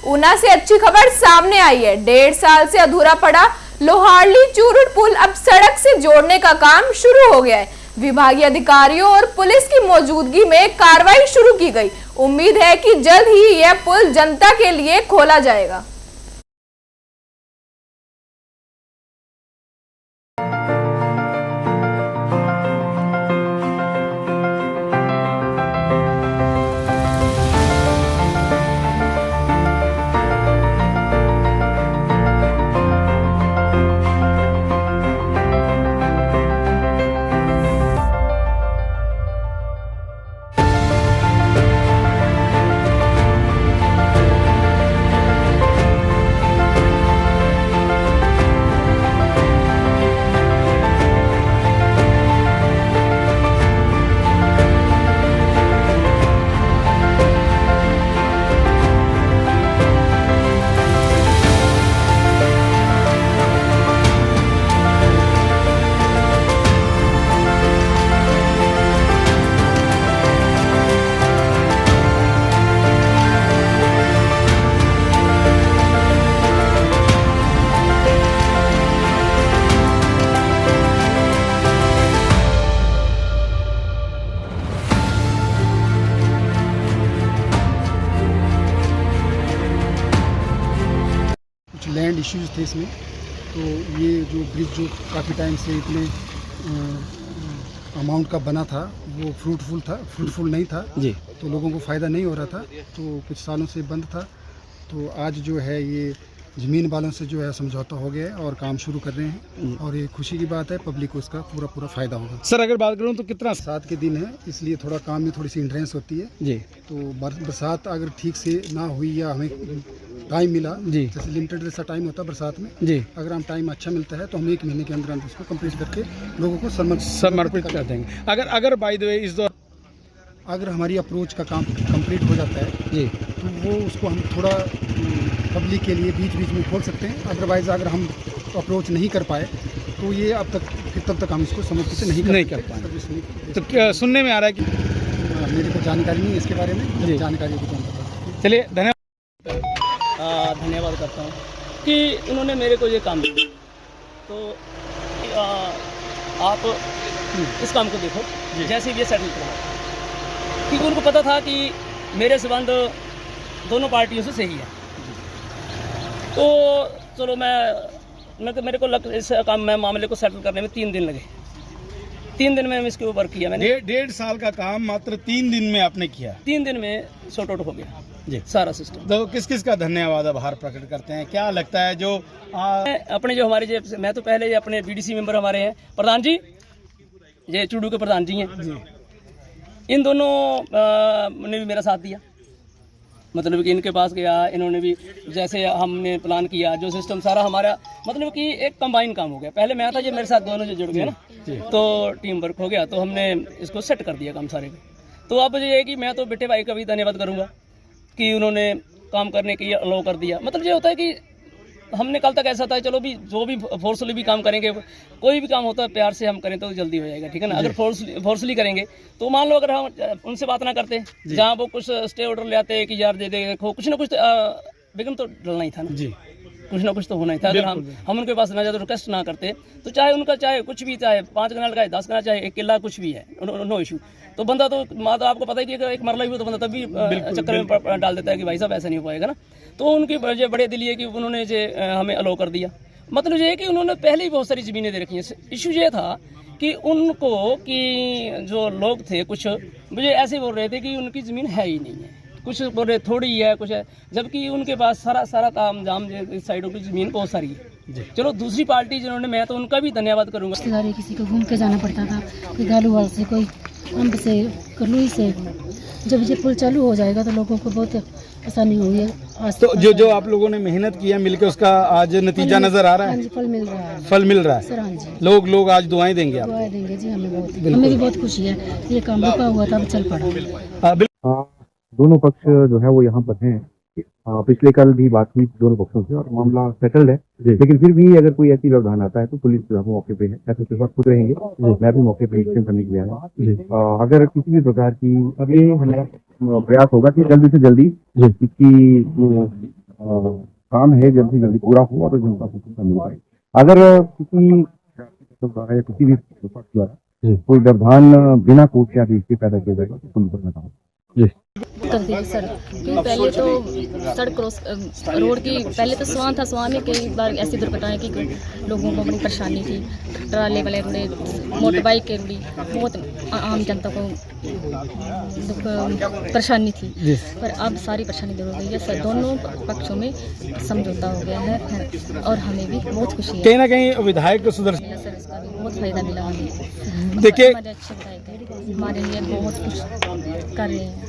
ऊना से अच्छी खबर सामने आई है। 1.5 साल से अधूरा पड़ा लोहारली चूरुड पुल अब सड़क से जोड़ने का काम शुरू हो गया है। विभागीय अधिकारियों और पुलिस की मौजूदगी में कार्रवाई शुरू की गई। उम्मीद है कि जल्द ही यह पुल जनता के लिए खोला जाएगा। लैंड इश्यूज थे इसमें, तो ये जो ब्रिज जो काफ़ी टाइम से इतने अमाउंट का बना था वो फ्रूटफुल नहीं था जी। तो लोगों को फ़ायदा नहीं हो रहा था, तो कुछ सालों से बंद था। तो आज जो है ये ज़मीन वालों से जो है समझौता हो गया है और काम शुरू कर रहे हैं और ये खुशी की बात है, पब्लिक को इसका पूरा फ़ायदा होगा। सर अगर बात करूँ तो कितना बरसात के दिन है, इसलिए थोड़ा काम में थोड़ी सी हिंड्रेंस होती है जी। तो बरसात अगर ठीक से ना हुई या हमें टाइम मिला जी, जैसे लिमिटेड जैसा टाइम होता है बरसात में जी, अगर हम टाइम अच्छा मिलता है तो हम 1 महीने के अंदर उसको कंप्लीट करके लोगों को समर्पित कर देंगे। अगर बाय द वे इस दौरान अगर हमारी अप्रोच का काम कंप्लीट हो जाता है जी, तो वो उसको हम थोड़ा पब्लिक के लिए बीच में खोल सकते हैं। अदरवाइज़ अगर हम अप्रोच नहीं कर पाए तो ये तब तक हम इसको समर्पित नहीं कर पाए। तो क्या सुनने में आ रहा है कि मेरे को जानकारी नहीं है इसके बारे में, जानकारी भी चलिए धन्यवाद करता हूँ कि उन्होंने मेरे को ये काम दिया। तो आप इस काम को देखो जैसे ये सेटल करवाओ, क्योंकि उनको पता था कि मेरे संबंध दोनों पार्टियों से सही है। तो चलो मेरे को इस मामले को सेटल करने में 3 दिन लगे। 3 दिन में इसके ऊपर किया मैंने। 1.5 साल का काम मात्र 3 दिन में आपने किया। 3 दिन में सॉर्ट आउट हो गया जी सारा सिस्टम। तो किस का धन्यवाद आभार प्रकट करते हैं? क्या लगता है जो अपने जो हमारे मैं तो पहले अपने बीडीसी मेंबर हमारे हैं प्रधान जी, ये चूडू के प्रधान जी हैं जी, इन दोनों ने भी मेरा साथ दिया। मतलब कि इनके पास गया, इन्होंने भी जैसे हमने प्लान किया, जो सिस्टम सारा हमारा मतलब कि एक कंबाइन काम हो गया। पहले मैं था, ये मेरे साथ दोनों जो जुड़ गए ना, तो टीम वर्क हो गया, तो हमने इसको सेट कर दिया काम सारे को। तो अब ये है कि मैं तो बेटे भाई का भी धन्यवाद करूँगा कि उन्होंने काम करने के लिए अलाउ कर दिया। मतलब ये होता है कि हमने कल तक ऐसा था चलो भी जो भी फोर्सली भी काम करेंगे, कोई भी काम होता है प्यार से हम करें तो जल्दी हो जाएगा, ठीक है ना। अगर फोर्सली करेंगे तो मान लो अगर हम उनसे बात ना करते, जहाँ वो कुछ स्टे ऑर्डर ले आते कि यार दे देखो, कुछ ना कुछ विघ्न तो डलना ही था ना जी, कुछ ना कुछ तो होना ही था। अगर हम उनके पास ना जाते, रिक्वेस्ट ना करते, तो चाहे उनका चाहे कुछ भी, चाहे 5 कनाल का 10 कनाल, चाहे 1 किला, कुछ भी है, नो इशू। तो बंदा तो आपको पता है कि एक मरला भी तो बंदा तब भी चक्कर में डाल देता है कि भाई साहब ऐसा नहीं हो पाएगा ना। तो उनकी बड़े दिल है कि उन्होंने जो हमें अलाउ कर दिया। मतलब ये है कि उन्होंने पहले ही बहुत सारी ज़मीनें दे रखी हैं। इशू ये था कि उनको कि जो लोग थे कुछ मुझे ऐसे बोल रहे थे कि उनकी ज़मीन है ही नहीं है, कुछ बोल रहे थोड़ी है, कुछ है, जबकि उनके पास सारा काम जाम इस साइडों की ज़मीन बहुत सारी है। चलो दूसरी पार्टी जिन्होंने, मैं तो उनका भी धन्यवाद करूँगा। रिश्तेदारी किसी को घूम के जाना पड़ता था, कोई गालूवाल से, कोई अम्ब से, करलुई से। जब ये पुल चालू हो जाएगा तो लोगों को बहुत आसानी हुई है। आज तो जो आप लोगों ने मेहनत की है मिलकर, उसका आज नतीजा नजर आ रहा है। फल मिल रहा है, फल मिल रहा है सर। हाँ जी, लोग आज दुआएं देंगे आप? दुआएं देंगे जी, हमें भी बहुत खुशी है। ये काम रुका हुआ था, अब चल पड़ा। दोनों पक्ष जो है वो यहाँ पर हैं। पिछले कल भी बात हुई दोनों पक्षों से और मामला सेटल्ड है, लेकिन फिर भी अगर कोई ऐसी व्यवधान आता है तो पुलिस जो है वो मौके पे है, ऐसे के साथ खुद रहेंगे। मैं भी मौके पे एक्शन करने के लिए आया। अगर किसी भी प्रकार की अभी हमारा प्रयास होगा कि जल्दी से जल्दी इसकी काम है जल्द से जल्दी पूरा हो और जनता को सुविधा मिल पाए। अगर किसी द्वारा या किसी भी पक्ष द्वारा कोई व्यवधान बिना कोर्ट के आदेश के पैदा किया जाएगा तो पुलिस पर बताऊँ जी कर दी सर, क्योंकि पहले तो सड़क क्रॉस रोड की पहले तो स्वान था, स्वान में कई बार ऐसी दुर्घटनाएं की लोगों को बड़ी परेशानी थी, ट्राले वाले रुड़े, मोटर बाइक के रुड़ी, बहुत आम जनता को परेशानी थी। पर अब सारी परेशानी दूर हो गई है सर, दोनों पक्षों में समझौता हो गया है और हमें भी बहुत खुशी है। कहीं ना कहीं विधायक सुदर्शन मिला सर, इसका भी बहुत फायदा मिला हमें। देखिए हमारे अच्छे विधायक हमारे लिए बहुत कुछ कर रहे हैं।